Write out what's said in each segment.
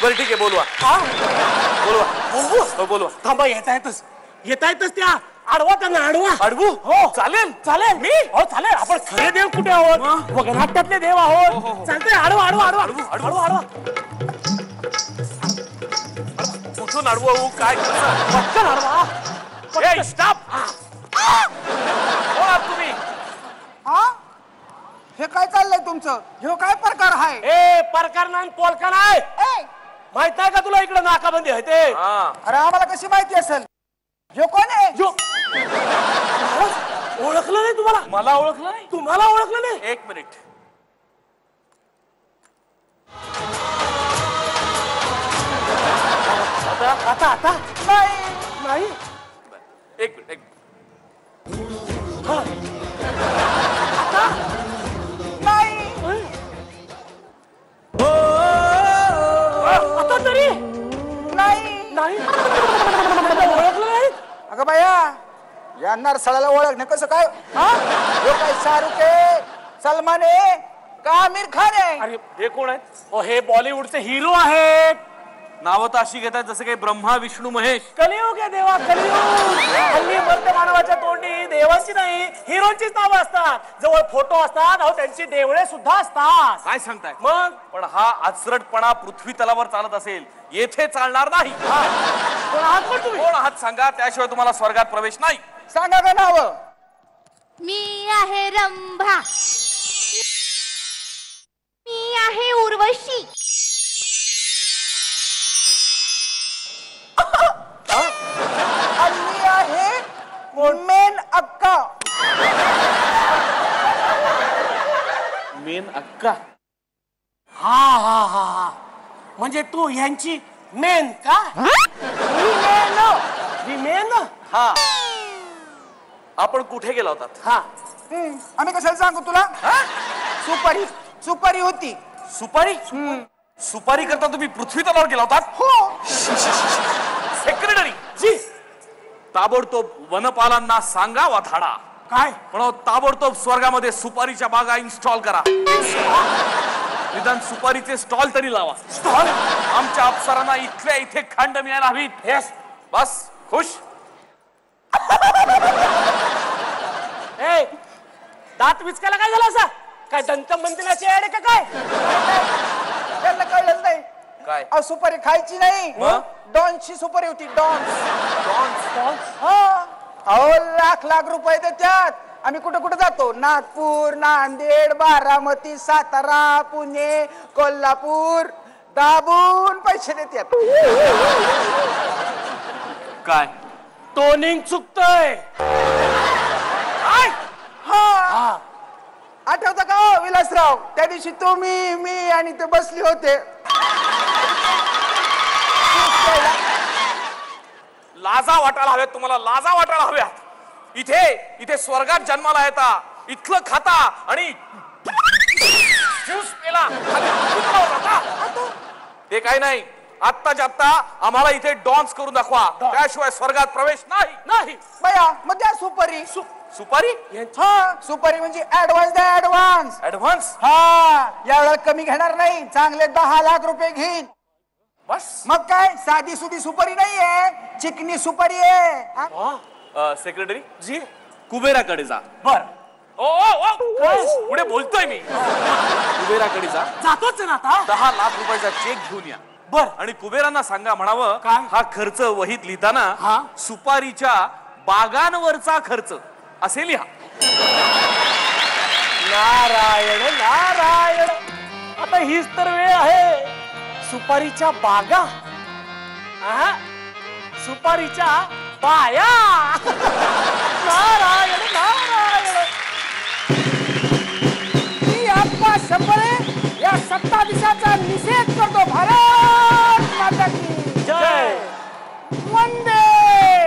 बरं ठीक आहे, बोलवा. बोलवा. बोलवा. थांबा, येतायतच त्या. आडवा त्यांना, आडवा. अडवू? हो चालेल. चालेल. मी? हो चालेल. आपण खरे देव कुठे आहोत? वगनाट्यातले देव आहोत. चालतंय. आडवा आडवा आडवा आडवा आडवा. कुठून अडवू? काय पटकन आडवा. स्टॉप. कोण आहात तुम्ही? हे काय चाललंय तुमचं? हे काय प्रकार आहे? ए प्रकार नाही, पोलका नाही. माहित नाही का तुला इकडे नाकाबंदी आहे ते? अरे आम्हाला कशी माहिती असेल? हे कोण आहे? ओळखलं नाही तुम्हाला? मला ओळखलं नाही. तुम्हाला ओळखलं नाही? एक मिनिट. आता आता नाही. एक मिनिट. आता आता तरी नाही. ओळखलं नाही? अगं बाया, या नरसाळाला ओळखणं कसं काय? हे काय शाहरुख आहे, सलमान आहे का आमिर खान आहे? अरे हे कोण आहेत? हे बॉलिवूडचे हिरो आहेत. नावं तर अशी घेतात जसं काही ब्रह्मा विष्णू महेश. कलियुग आहे देवा, कलियुग. हल्ली मर्द मानवाच्या तोंडी देवांची नाही, हिरोंचीच नावं असतात. जवळ फोटो असतात, अहो त्यांची देवळे सुद्धा असतात. काय सांगताय? मग पण हा आचरटपणा पृथ्वी तलावर चालत असेल, येथे चालणार नाही. कोण आहात पण तुम्ही? कोण आहात सांगा, त्याशिवाय तुम्हाला स्वर्गात प्रवेश नाही. सांगा का नाव? मी आहे रंभा. मी आहे उर्वशी. मी आहे मेन अक्का. मेन अक्का? हा हा हा हा. म्हणजे तू ह्यांची मेन का? मेन. हा. आपण कुठे गेला होतात? हा. आम्ही कशाला सांगू तुला? सुपारी होती. सुपारी? सुपारी करता तुम्ही पृथ्वी तलावर गेला होतात? हो. सेक्रेटरी जी, ताबडतोब वनपालांना सांगा वाधाडा. काय? पण ताबडतोब स्वर्गामध्ये सुपारीच्या बागा इन्स्टॉल करा. निदान सुपारीचे स्टॉल तरी लावा. स्टॉल? आमच्या अप्सरांना इथल्या इथे खंड मिळायला हवीत. येस. बस खुश. ए दात विचकायला काय झालं असं? काय दंत मंदिराची ऍड का काय? त्यांना कळलं नाही. काय? सुपारी खायची नाही. डॉन्सची सुपारी होती. डॉन्स. अहो लाख लाख रुपये देतात. आम्ही कुठे कुठे जातो? नागपूर, नांदेड, बारामती, सातारा, पुणे, कोल्हापूर. दाबून पैसे देतात. काय? टोनिंग चुकतोय. हा. आठवतं का विलासराव? त्या दिवशी तुम्ही, मी आणि ते बसले होते. लाजा वाटायला हव्यात तुम्हाला, लाजा वाटायला हव्यात. इथे स्वर्गात जन्माला येता, इथलं खाता आणि ज्यूस पेला. ते काही नाही. आत्ताच्या आत्ता आम्हाला इथे डॉन्स करून दाखवा, त्याशिवाय स्वर्गात प्रवेश नाही. बया मग द्या सुपारी. सुपारी? हा, सुपारी म्हणजे ऍडव्हान्स द्या. ऍडव्हान्स. ऍडव्हान्स? हा, यावेळेला कमी घेणार नाही. चांगले 10 लाख रुपये घेईन. बस. मग काय, साधी सुधी सुपारी नाहीये, चिकनी सुपारी आहे. सेक्रेटरी जी, कुबेराकडे जा. बर. पुढे बोलतोय मी. कुबेराकडे जा. जातोच ना आता. 10 लाख रुपयाचा चेक घेऊन या. बर. आणि कुबेरांना सांगा म्हणावं, काय? हा खर्च वहीत लिहिताना सुपारीच्या बागांवरचा खर्च असे लिहा. नारायण नारायण. आता हीच तर वेळ आहे. सुपारीच्या बागा, सुपारीच्या बाया. नारायण नारायण. मी आप्पा शंभरे या सत्ताधीशाचा निषेध करतो. भारत माता की जय. वंदे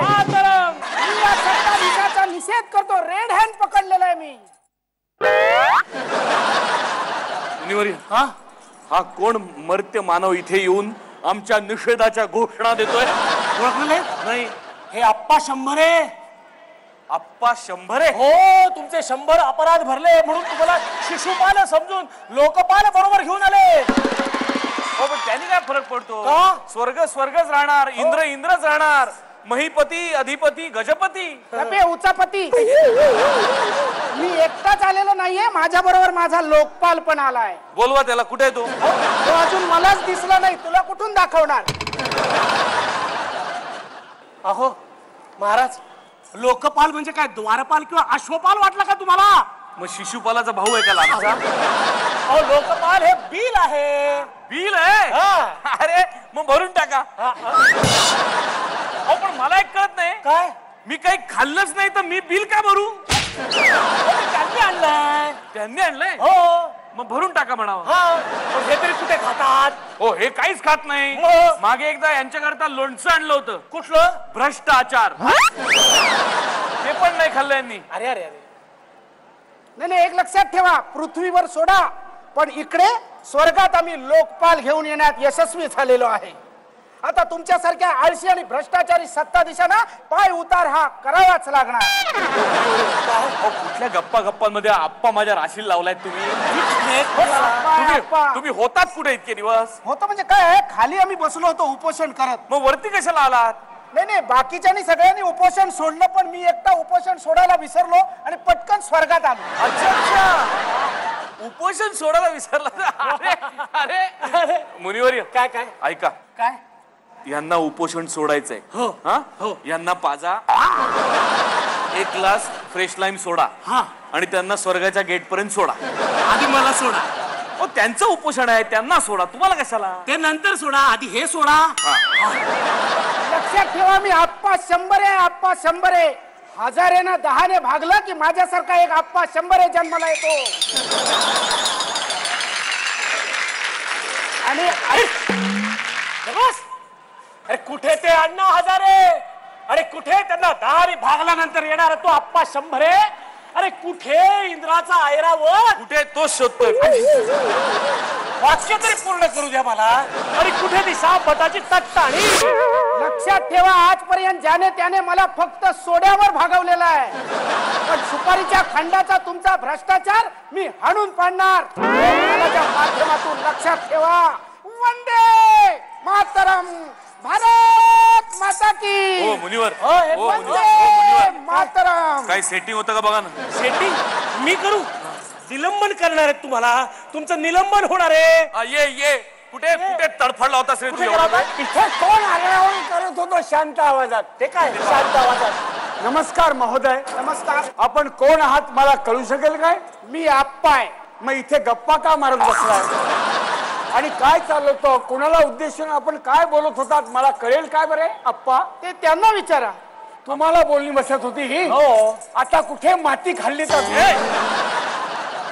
मातरम. मी या सत्ताधीशाचा निषेध करतो. रेड हँड पकडलेला आहे मी. हा कोण मर्त्य मानव इथे येऊन आमच्या निषेधाच्या घोषणा देतोय? ओळखले नाही. हे आप्पा शंभरे. आप्पा शंभरे? हो, तुमचे 100 अपराध भरले म्हणून तुम्हाला शिशुपाल समजून लोकपाल बरोबर घेऊन आले. हो पण त्याने काय फरक पडतो? का? स्वर्ग स्वर्गच राहणार, इंद्र इंद्रच राहणार, महिपती अधिपती गजपती. गप्पे उचापती. मी एकटाच आलेलो नाहीये, माझ्या बरोबर माझा लोकपाल पण आलाय. बोलवा त्याला. कुठे आहे तो? तो अजून मलाच दिसला नाही, तुला कुठून दाखवणार? अहो महाराज, लोकपाल म्हणजे काय, द्वारपाल किंवा अश्वपाल वाटला का तुम्हाला? मग शिशुपालाचा भाऊ आहे का लांबचा? अहो लोकपाल हे बिल आहे. बिल आहे? हा. अरे मग भरून टाका. अहो पण मला एक कळत नाही, काय मी काही खाल्लंच नाही तर मी बिल का भरू? त्यांनी आणलंय. त्यांनी आणलंय? हो. मग भरून टाका म्हणावं. हा पण हे तरी कुठे खातात? हो हे काहीच खात नाही. मग? मागे एकदा यांच्याकरता लोणचं आणलं होतं. कुठलं? भ्रष्टाचार. ते पण नाही खाल्लं यांनी. अरे अरे अरे. नाही एक लक्षात ठेवा, पृथ्वीवर सोडा पण इकडे स्वर्गात आम्ही लोकपाल घेऊन येण्यात यशस्वी झालेलो आहे. आता तुमच्यासारख्या आळशी आणि भ्रष्टाचारी सत्ताधीशांना पाय उतार हा करावाच लागणार. अहो, कुठल्या गप्पा गप्पांमध्ये आप्पा माझ्या राशीला लावलाय तुम्ही? तुम्ही होतात कुठे इतके दिवस? होतं म्हणजे काय, खाली आम्ही बसलो होतो उपोषण करत. मग वरती कशाला आलात? नाही बाकीच्यांनी सगळ्यांनी उपोषण सोडलं पण मी एकटा उपोषण सोडायला विसरलो आणि पटकन स्वर्गात आलो. अच्छा अच्छा, उपोषण सोडायला विसरला. अरे अरे मुनिवर्य, काय काय ऐका, काय? यांना उपोषण सोडायचंय. हो. हा हो. यांना पाजा, एक ग्लास फ्रेश लाईम सोडा हा. आणि त्यांना स्वर्गाच्या गेट पर्यंत सोडा. आधी मला सोडा. हो त्यांचं उपोषण आहे, त्यांना सोडा, तुम्हाला कशाला? ते नंतर सोडा, आधी हे सोडा. लक्षात ठेवा, मी आप्पा 100 आहे, आप्पा 100 आहे. 1000 ना 10 भागलं की माझ्यासारखा एक आप्पा 100 जन्माला येतो. आणि बस. अरे कुठे ते अण्णा हजारे? अरे कुठे त्यांना 10 भागल्यानंतर येणार तो आप्पा 100? अरे कुठे इंद्राचा ऐरावत? कुठे तोच शोधतोय. वाक्य तरी पूर्ण करू द्या मला. अरे कुठे ती सापटाची तट्टाणी? लक्षात ठेवा, आजपर्यंत ज्याने त्याने मला फक्त सोड्यावर भागवलेला आहे, पण सुपारीच्या खंडाचा तुमचा भ्रष्टाचार मी हाणून पाडणार. कानाच्या माध्यमातून लक्षात ठेवा. वंदे मातरम, भारत माता की. हो मुनिवर, हो, हे हो पण मुनिवर, हो मुनिवर. मातरम. काही सेटिंग होतं का बघा ना. सेटिंग मी करू? निलंबन करणार आहे तुम्हाला? तुमचं निलंबन होणार आहे. ये कुठे कुठे तडफडला होता श्री तू कुठे एवढा? गेला? इथे कोण आगळावळी करत होतो शांत आवाजात? ते काय शांत आवाजात? नमस्कार महोदय, नमस्कार. आपण कोण आहात मला कळू शकेल काय? मी आप्पा आहे. मग इथे गप्पा का मारत बसलाय आणि काय चाललं होतं? कोणाला उद्देशून आपण काय बोलत होतात मला कळेल काय बरे अप्पा? ते त्यांना विचारा. तुम्हाला बोलणी बसत होती ही? हो. आता कुठे माती खाल्ली तर?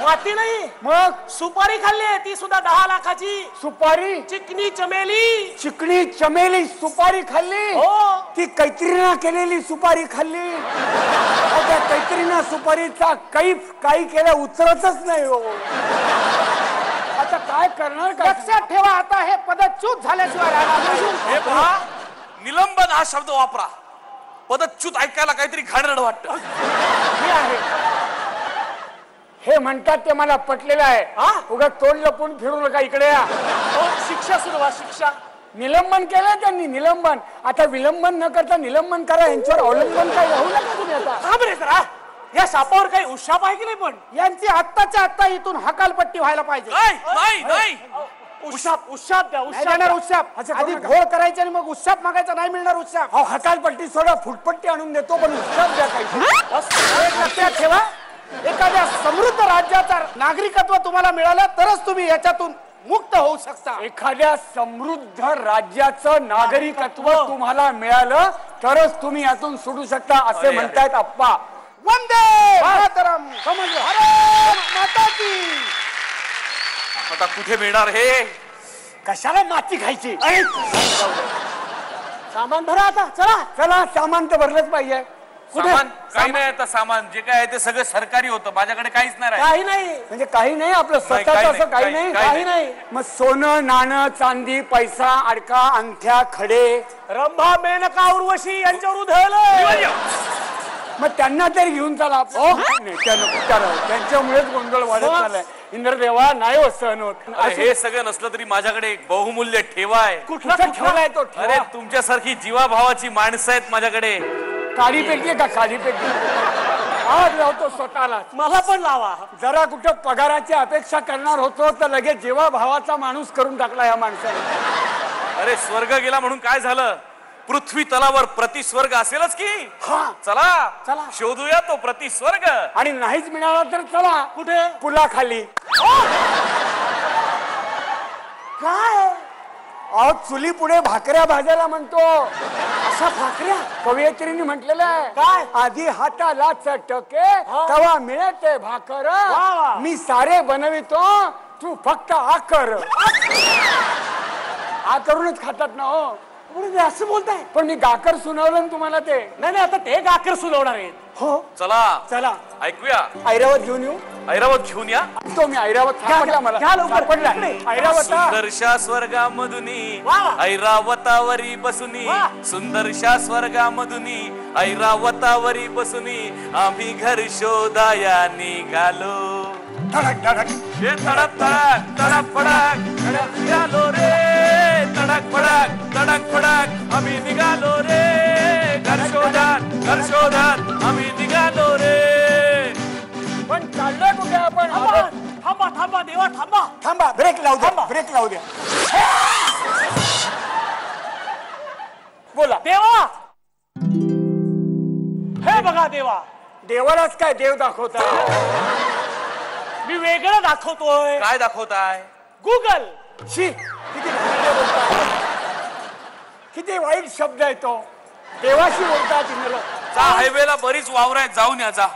माती नाही, मग सुपारी खाल्ली आहे, ती सुद्धा 10 लाखाची. सुपारी? चिकनी चमेली. चिकणी चमेली सुपारी खाल्ली? हो. ती कैत्रीनं केलेली सुपारी खाल्ली? त्या कैत्रीनं सुपारीचा कैफ काही केलं उचलतच नाही हो. आता काय करणार? काय लक्षात ठेवा, आता हे पदच्युत झाल्याशिवाय राहणार नाही. हे पहा, निलंबन हा शब्द वापरा. पदच्युत ऐकायला काहीतरी घाणेरडं वाटतं. हे आहे. हे म्हणतात ते मला पटलेलं आहे. उगा तोंड लपून फिरू नका, इकडे या. शिक्षा सुरू व्हा, शिक्षा. निलंबन केलं त्यांनी, निलंबन. आता विलंबन न करता निलंबन करा, यांच्यावर अवलंबन काय राहू नका तुम्ही आता. हा बरे जरा, या सापावर काही उशाप आहे की नाही? पण यांची आत्ताच्या आत्ता इथून हकालपट्टी व्हायला पाहिजे. नाही उशाप उशाप द्या, नाही देणार उत्साप. असं करू आधी नका. घोळ करायचे आणि मग उत्साप मागायचा, नाही मिळणार उत्साप. अहो हकालपट्टी सोडा, फुटपट्टी आणून देतो, पण उत्सव द्या काही. एक लक्षात ठेवा, एखाद्या समृद्ध राज्याचा नागरिकत्व तुम्हाला मिळालं तरच तुम्ही याच्यातून मुक्त होऊ शकता. एखाद्या समृद्ध राज्याचं नागरिकत्व तुम्हाला मिळालं तरच तुम्ही यातून सुटू शकता असे म्हणतायत अप्पा. वंदे मातरम. समजलं? भारत माता की. आता कुठे मिळणार हे? कशाला माती खायची? सामान भरा आता, चला. चला, सामान तर भरलंच पाहिजे. सामान काही नाही. आता सामान जे काय आहे ते सगळं सरकारी होतं, माझ्याकडे काहीच नाही राहिलं. काही नाही. म्हणजे काही नाही आपलं काही स्वतःच नाही, असं काही नाही. काही नाही. मग सोनं नाणं चांदी पैसा अडका अंगठ्या खडे रंभा मेनका उर्वशी यांच्यावर उधळलं. मग त्यांना तरी घेऊन चला नाही, त्यांच्यामुळेच गोंधळ वाढत चाललाय. इंद्रदेवा नाही हो सहन होत. हे सगळं नसलं तरी माझ्याकडे एक बहुमूल्य ठेवा आहे. कुठला ठेवलाय तो? अरे तुमच्यासारखी जीवाभावाची माणसं आहेत माझ्याकडे. काळी पेटली का? काळी पेटली आज लावतो स्वतःला. मला पण लावा. जरा कुठं पगाराची अपेक्षा करणार होतो तर लगेच जीवा भावाचा माणूस करून टाकला या माणसाने. अरे स्वर्ग गेला म्हणून काय झालं? पृथ्वी तलावर प्रतिस्वर्ग असेलच की. चला चला शोधूया तो प्रतिस्वर्ग. आणि नाहीच मिळाला तर चला कुठे? पुलाखाली. काय अहो चुली पुढे भाकऱ्या भाजायला म्हणतो. अशा भाकऱ्या कवयित्रीने म्हटलेलं आहे. काय? आधी हाताला चटके तेव्हा मिळते भाकर. मी सारे बनवितो तू फक्त आकर. आ करूनच खातात ना हो. असं बोलताय? पण मी गाकर सुनावलं ना तुम्हाला ते. नाही आता ते गाकर सुनावणार आहेत. हो चला चला ऐकूया. ऐरावत घेऊन येऊ. ऐरावत घेऊन या. तो मी ऐरावत सापडला मला. सापडला ऐरावत. सुंदरशा स्वर्गामधुनी ऐरावतावरी बसुनी. सुंदरशा स्वर्गामधुनी ऐरावतावरी बसुनी आम्ही घर शोधाया निघालो. धडक धडक हे तडक तडक तडक फडक निघालो रे. तडक फडक तडक फडक आम्ही निघालो रे. घर शोधात आम्ही निघालो रे. पण चाललोय कुठे आपण? थांबा थांबा देवा थांबा. थांबा ब्रेक लावू द्या. ब्रेक लावू द्या. बोला देवा. हे बघा देवा. देवालाच काय देव दाखवता? मी वेगळं दाखवतोय. काय दाखवताय? गुगल. शी किती घाणेरडे बोलतात. किती वाईट शब्द आहे तो. देवाशी बोलतात इंद्र. जा हायवेला बरीच वावर आहेत जाऊन या. जा.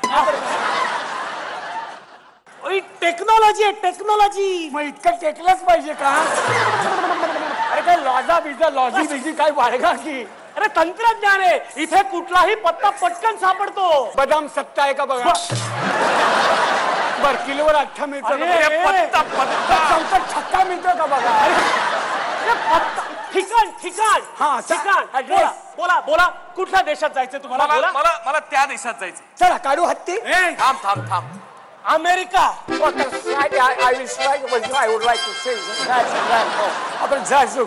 टेक्नॉलॉजी आहे टेक्नॉलॉजी. मग इतकं टेकलंच पाहिजे का? अरे काय लॉजा बिजा लॉजी बिजी काय वाढगा की? अरे तंत्रज्ञान आहे. इथे कुठलाही पत्ता पटकन सापडतो. बदाम सत्ता आहे का बघा. बर किलोवर 8 मिळतो. अरे, पत्ता पत्ता चौकट छक्का मिळतो का बघा. अरे पत्ता ठिकाण ठिकाण. हा, ठिकाण. बोला बोला बोला. कुठल्या देशात जायचं तुम्हाला? मला बोला. मला मला त्या देशात जायचं. चला काढू हत्ती. थांब थांब थांब. अमेरिका. आपण जायचं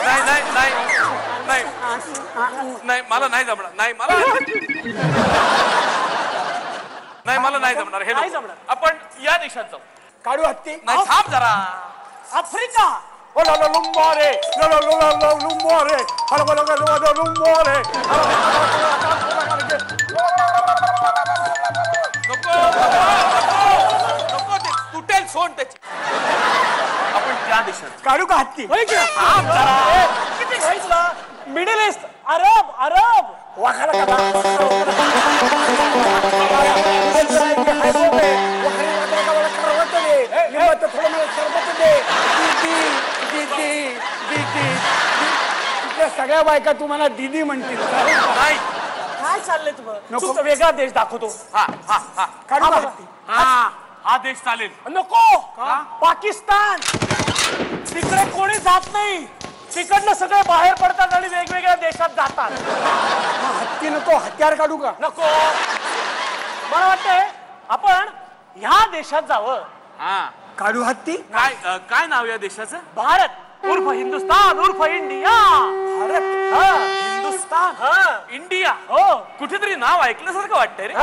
नाही नाही नाही नाही नाही मला नाही जमणार. नाही मला नाही मला नाही जमणार. हे नाही नको. जमणार. आपण या देशात जाऊ. काढू हत्ती. नाही थांब जरा. आफ्रिका. लुंबोरे लुंबोरे लुंबोरे. नको नको ते तुटेल सोड त्याची. आपण त्या देशात काढू का हत्ती? थांब जरा. किती घ्यायचं? Middle east. अरब अरब. वाखाला का? सगळ्या बायका तुम्हाला दीदी म्हणतील. नाही. काय चाललंय तुम्हाला? नको. तुमचा वेगळा देश दाखवतो. हा हा हा काढू हा का बघा. हत्ती? हा देश चालेल. नको. पाकिस्तान. तिकडे कोणी जात नाही. तिकडनं सगळे बाहेर पडतात आणि वेगवेगळ्या देशात जातात. हत्ती नको हत्यार काढू का? नको. मला वाटतंय आपण ह्या देशात जावं. हा काढू हत्ती. काय काय नाव या देशाचं? भारत उर्फ हिंदुस्तान उर्फ इंडिया. हिंदुस्तान. इंडिया. हो. कुठेतरी नाव ऐकल्यासारखं वाटतंय रे.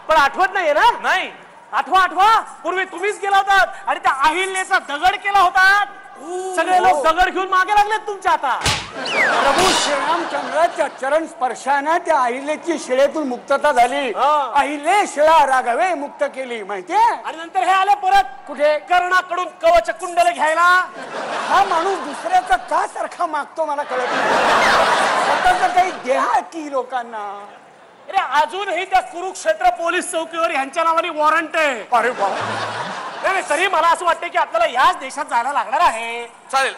पण आठवत नाहीये ना? नाही. आठवा आठवा. पूर्वी तुम्हीच गेला होतात आणि त्या अहिल्याचा दगड केला होता. सगळे लोक दगड घेऊन मागे लागलेत तुमच्या आता. प्रभू श्रीरामचंद्राच्या चरण स्पर्शाने त्या अहिलेची शिळेतून मुक्तता झाली. अहिले शिळा राघवे मुक्त केली माहितीये. आणि नंतर हे आले परत कुठे? कर्णाकडून कवच कुंडल घ्यायला. हा माणूस दुसऱ्याचा का सारखा मागतो मला कळत नाही. स्वतःच काही द्या की लोकांना. अरे अजूनही त्या कुरुक्षेत्र पोलीस चौकीवर ह्यांच्या नावाने वॉरंट आहे. अरे बाबा. नाही तरी मला असं वाटतं की आपल्याला याच देशात जायला लागणार आहे. चालेल.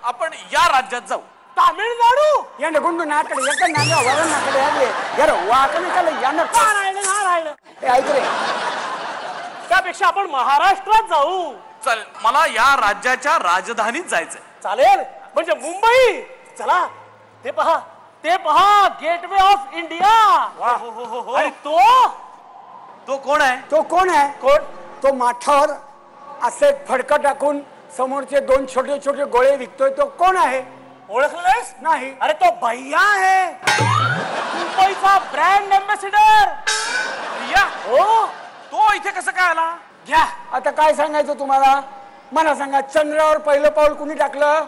आपण या राज्यात जाऊ. तामिळनाडू. या गुंडू नाकडे एका नांगा वरण नाकडे आले यार वाकणे त्याला यानं राहिलं. हे ऐक रे. त्यापेक्षा आपण महाराष्ट्रात जाऊ. चालेल. मला या राज्याच्या राजधानीत जायचंय. चालेल. म्हणजे मुंबई. चला ते पहा ते पहा गेटवे ऑफ इंडिया. आणि तो कोण आहे? तो कोण आहे? कोण? तो माठावर असे फडकं टाकून समोरचे 2 छोटे छोटे गोळे विकतोय. तो कोण आहे? ओळखलेस? नाही. अरे तो भैया आहे, मुंबईचा ब्रँड एम्बेसिडर. या हो. तो इथे कसं काय आला? घ्या. आता काय सांगायचं तुम्हाला? मला सांगा, चंद्रावर पहिलं पाऊल कुणी टाकलं?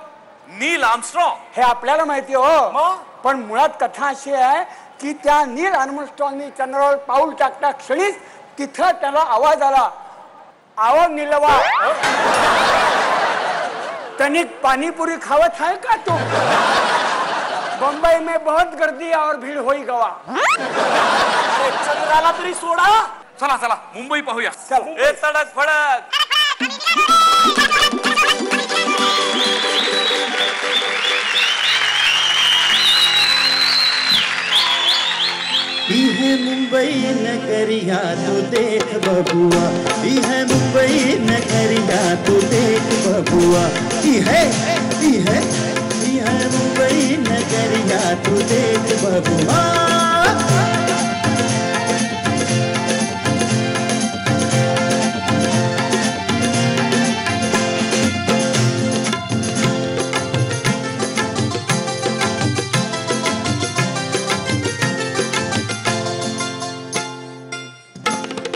नील आर्मस्ट्रॉंग. हे आपल्याला माहिती हो, मग? पण मुळात कथा अशी आहे की त्या नील आर्मस्ट्रॉंगनी चंद्रावर पाऊल टाकता क्षणीच तिथं त्याला आवाज आला, आवाज निलवा, तनिक पानीपुरी खावत है का तू? बंबई में बहुत गर्दी और भीड़ होई गवा. अरे चंद्राला तरी सोडा. चला चला मुंबई पाहूया. चला. ए तडक फडक. ई है मुंबई नगरिया तू देख बबुआ, ई है मुंबई नगरिया तू देख बबुआ, ई है मुंबई नगरिया तू देख बबुआ.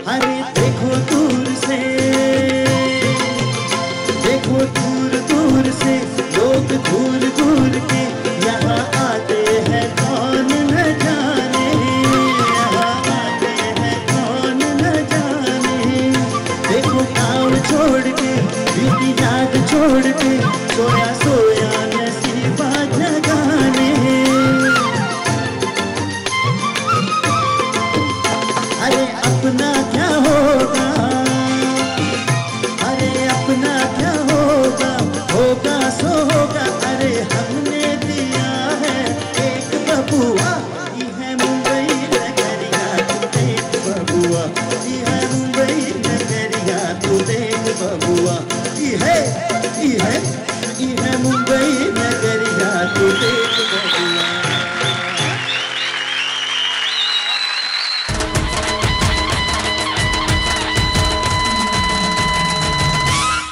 अरे देखो दूर से, देखो दूर दूर से लोग दूर दूर के यहाँ आते हैं, कौन न जाने, यहाँ आते हैं कौन न जाने. देखो गाँव छोड़ के, बीती याद छोड़ के, सोया सोया नसीबा जगाने. अरे अपना क्या होगा, अरे अपना क्या होगा, होगा सो होगा. अरे हमने दिया है एक बबुआ, ये है मुंबई नगरिया तू देख बबुआ, ये है मुंबई नगरिया तू देख बबुआ. ये है